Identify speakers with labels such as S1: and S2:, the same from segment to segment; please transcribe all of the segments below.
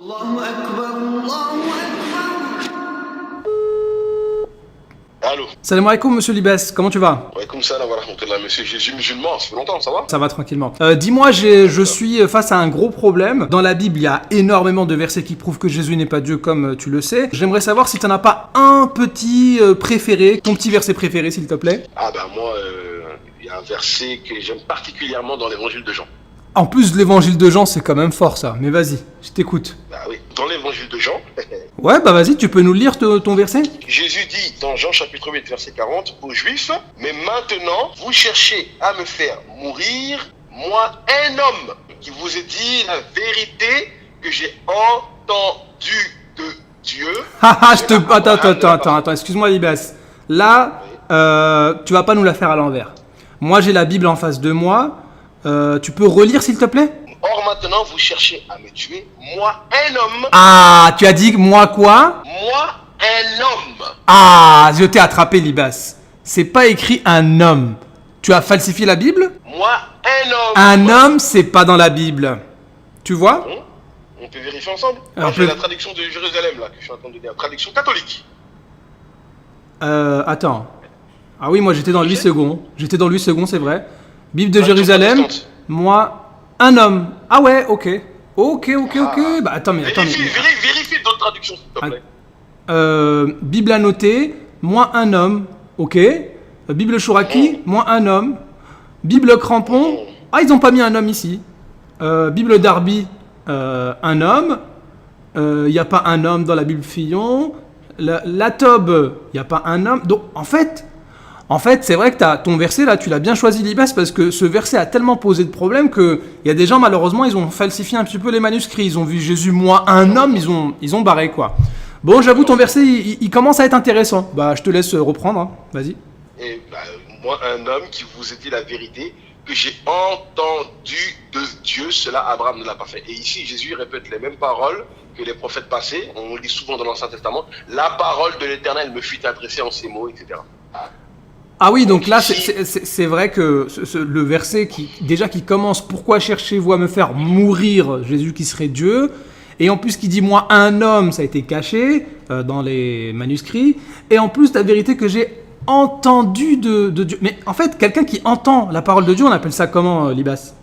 S1: Allahu Akbar, Allahu Akbar.
S2: Allô.
S3: Salam alaikum, monsieur Libès, comment tu vas?
S2: Walaikum salam wa rahmatullah, monsieur Jésus musulman, ça fait longtemps, ça va?
S3: Ça va tranquillement. Dis-moi, je suis face à un gros problème. Dans la Bible, il y a énormément de versets qui prouvent que Jésus n'est pas Dieu, comme tu le sais. J'aimerais savoir si tu n'en as pas un petit préféré, ton petit verset préféré, s'il te plaît.
S2: Ah bah moi, il y a un verset que j'aime particulièrement dans l'évangile de Jean.
S3: En plus, l'évangile de Jean, c'est quand même fort, ça. Mais vas-y, je t'écoute.
S2: Bah oui, dans l'évangile de Jean,
S3: Ouais, bah vas-y, tu peux nous lire ton verset?
S2: Jésus dit dans Jean chapitre 8 verset 40 aux Juifs, « Mais maintenant, vous cherchez à me faire mourir, moi, un homme, qui vous ai dit la vérité que j'ai entendue de Dieu. »
S3: Haha, Attends, excuse-moi, Libès. Là, tu vas pas nous la faire à l'envers. Moi, j'ai la Bible en face de moi. Tu peux relire, s'il te plaît?
S2: Or maintenant, vous cherchez à me tuer, moi, un homme.
S3: Ah, tu as dit que moi quoi?
S2: Moi, un homme.
S3: Ah, je t'ai attrapé, Libas. C'est pas écrit un homme. Tu as falsifié la Bible?
S2: Moi, un homme.
S3: Un homme, c'est pas dans la Bible. Tu vois?
S2: Bon, on peut vérifier ensemble.
S3: Alors,
S2: Moi, j'ai la traduction de Jérusalem, là, que je suis en train de lire. Traduction catholique.
S3: Attends. Ah oui, moi j'étais dans 8 secondes. J'étais dans 8 secondes, c'est vrai. Bible de
S2: Traduction
S3: Jérusalem.
S2: protestante.
S3: Moi, un homme. Ah ouais, ok. Ok. Bah attends, mais.
S2: Vérifie d'autres traductions, s'il te plaît.
S3: Bible annotée, moi un homme. Ok. Bible Chouraki, moi un homme. Bible Crampon. Ah, ils ont pas mis un homme ici. Bible Darby, un homme. Il n'y a pas un homme dans la Bible Fillon. La Tob, il n'y a pas un homme. Donc, en fait, c'est vrai que ton verset, là, tu l'as bien choisi, Libas, parce que ce verset a tellement posé de problèmes qu'il y a des gens, malheureusement, ils ont falsifié un petit peu les manuscrits. Ils ont vu Jésus, moi, un homme, ils ont barré, quoi. Bon, j'avoue, ton verset, il commence à être intéressant. Bah, je te laisse reprendre, hein. Vas-y.
S2: Et bah, moi, un homme qui vous a dit la vérité, que j'ai entendu de Dieu, cela Abraham ne l'a pas fait. Et ici, Jésus répète les mêmes paroles que les prophètes passés. On lit souvent dans l'Ancien Testament. La parole de l'Éternel me fut adressée en ces mots, etc.
S3: Ah oui, donc là, c'est vrai que le verset qui commence « Pourquoi cherchez-vous à me faire mourir, Jésus qui serait Dieu ?» Et en plus qui dit « Moi, un homme », ça a été caché dans les manuscrits. Et en plus, la vérité que j'ai entendu de Dieu. Mais en fait, quelqu'un qui entend la parole de Dieu, on appelle ça comment, Libas?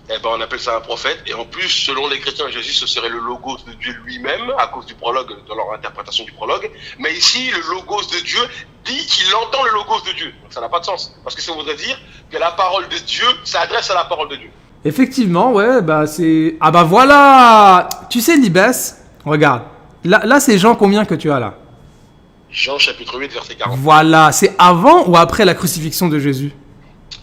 S2: Eh ben, on appelle ça un prophète. Et en plus, selon les chrétiens, Jésus, ce serait le logos de Dieu lui-même, à cause du prologue, dans leur interprétation du prologue. Mais ici, le logos de Dieu dit qu'il entend le logos de Dieu. Donc ça n'a pas de sens. Parce que ça voudrait dire que la parole de Dieu s'adresse à la parole de Dieu.
S3: Effectivement, ouais, bah c'est... Ah bah voilà! Tu sais, Libas, regarde. Là, c'est Jean combien que tu as là?
S2: Jean chapitre 8, verset 40.
S3: Voilà, c'est avant ou après la crucifixion de Jésus?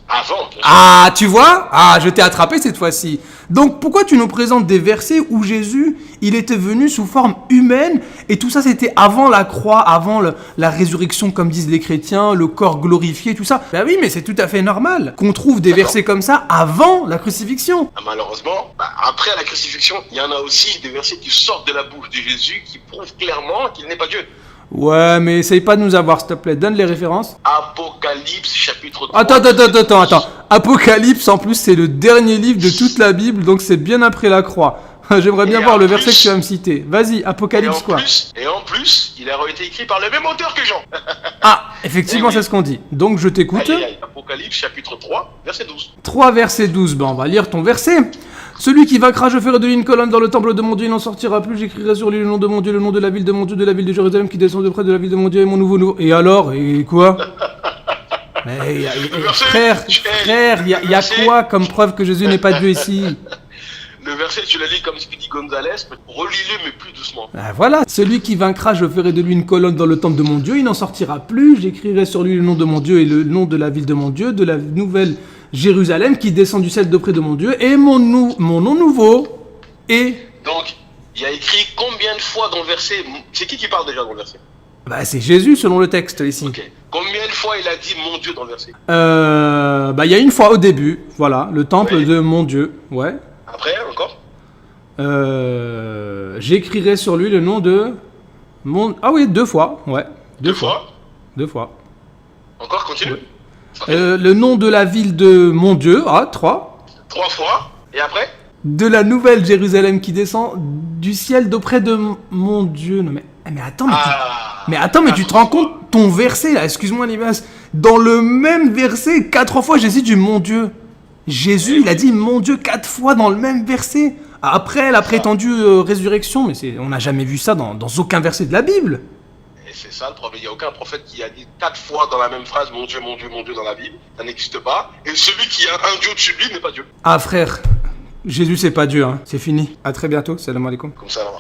S2: Avant.
S3: Ah, tu vois? Ah, je t'ai attrapé cette fois-ci. Donc, pourquoi tu nous présentes des versets où Jésus, il était venu sous forme humaine et tout ça, c'était avant la croix, avant la résurrection, comme disent les chrétiens, le corps glorifié, tout ça? Bah oui, mais c'est tout à fait normal qu'on trouve des versets comme ça avant la crucifixion.
S2: Ah, malheureusement, après la crucifixion, il y en a aussi des versets qui sortent de la bouche de Jésus qui prouvent clairement qu'il n'est pas Dieu.
S3: Ouais, mais essaye pas de nous avoir, s'il te plaît. Donne les références.
S2: Apocalypse, chapitre 3.
S3: Attends. Apocalypse, en plus, c'est le dernier livre de toute la Bible, donc c'est bien après la croix. J'aimerais bien voir le verset que tu vas me citer. Vas-y, Apocalypse quoi.
S2: Et en plus, il a été écrit par le même auteur que Jean.
S3: Ah, effectivement, c'est ce qu'on dit. Donc, je t'écoute.
S2: Apocalypse, chapitre 3, verset 12.
S3: 3, verset 12. Ben, on va lire ton verset. Celui qui vaincra, je ferai de lui une colonne dans le temple de mon Dieu, il n'en sortira plus. J'écrirai sur lui le nom de mon Dieu, le nom de la ville de mon Dieu, de la ville de Jérusalem qui descend de près de la ville de mon Dieu et mon nouveau. Et alors? Et quoi? Mais, frère, il y a quoi comme preuve que Jésus n'est pas Dieu ici?
S2: Le verset, tu l'as lu comme ce que dit Gonzalez, relis-le mais plus doucement.
S3: Ben voilà, celui qui vaincra, je ferai de lui une colonne dans le temple de mon Dieu, il n'en sortira plus. J'écrirai sur lui le nom de mon Dieu et le nom de la ville de mon Dieu, de la nouvelle Jérusalem qui descend du ciel d'auprès de mon Dieu, et mon nom nouveau. Et
S2: donc, il y a écrit combien de fois dans le verset? C'est qui parle déjà dans le verset?
S3: Bah c'est Jésus selon le texte ici.
S2: Ok. Combien de fois il a dit mon Dieu dans le verset?
S3: Bah il y a une fois au début, voilà, le temple de mon Dieu, ouais.
S2: Après, encore?
S3: J'écrirai sur lui le nom de mon... Ah oui, 2 fois, ouais. 2 fois. 2 fois.
S2: Encore, continue.
S3: Ouais. Le nom de la ville de mon Dieu, 3.
S2: 3 fois. Et après?
S3: de la nouvelle Jérusalem qui descend du ciel d'auprès de mon Dieu. Non mais attends, mais tu te rends compte ton verset là, excuse-moi Libas, dans le même verset, 4 fois Jésus dit mon Dieu. Jésus, il a dit mon Dieu 4 fois dans le même verset. Après la prétendue résurrection, mais on n'a jamais vu ça dans aucun verset de la Bible.
S2: Et c'est ça le problème. Il n'y a aucun prophète qui a dit 4 fois dans la même phrase mon Dieu, mon Dieu, mon Dieu dans la Bible. Ça n'existe pas. Et celui qui a un Dieu au-dessus de lui n'est pas Dieu.
S3: Ah frère, Jésus c'est pas Dieu, hein. C'est fini. À très bientôt, salam alaikum.
S2: Comme ça, là.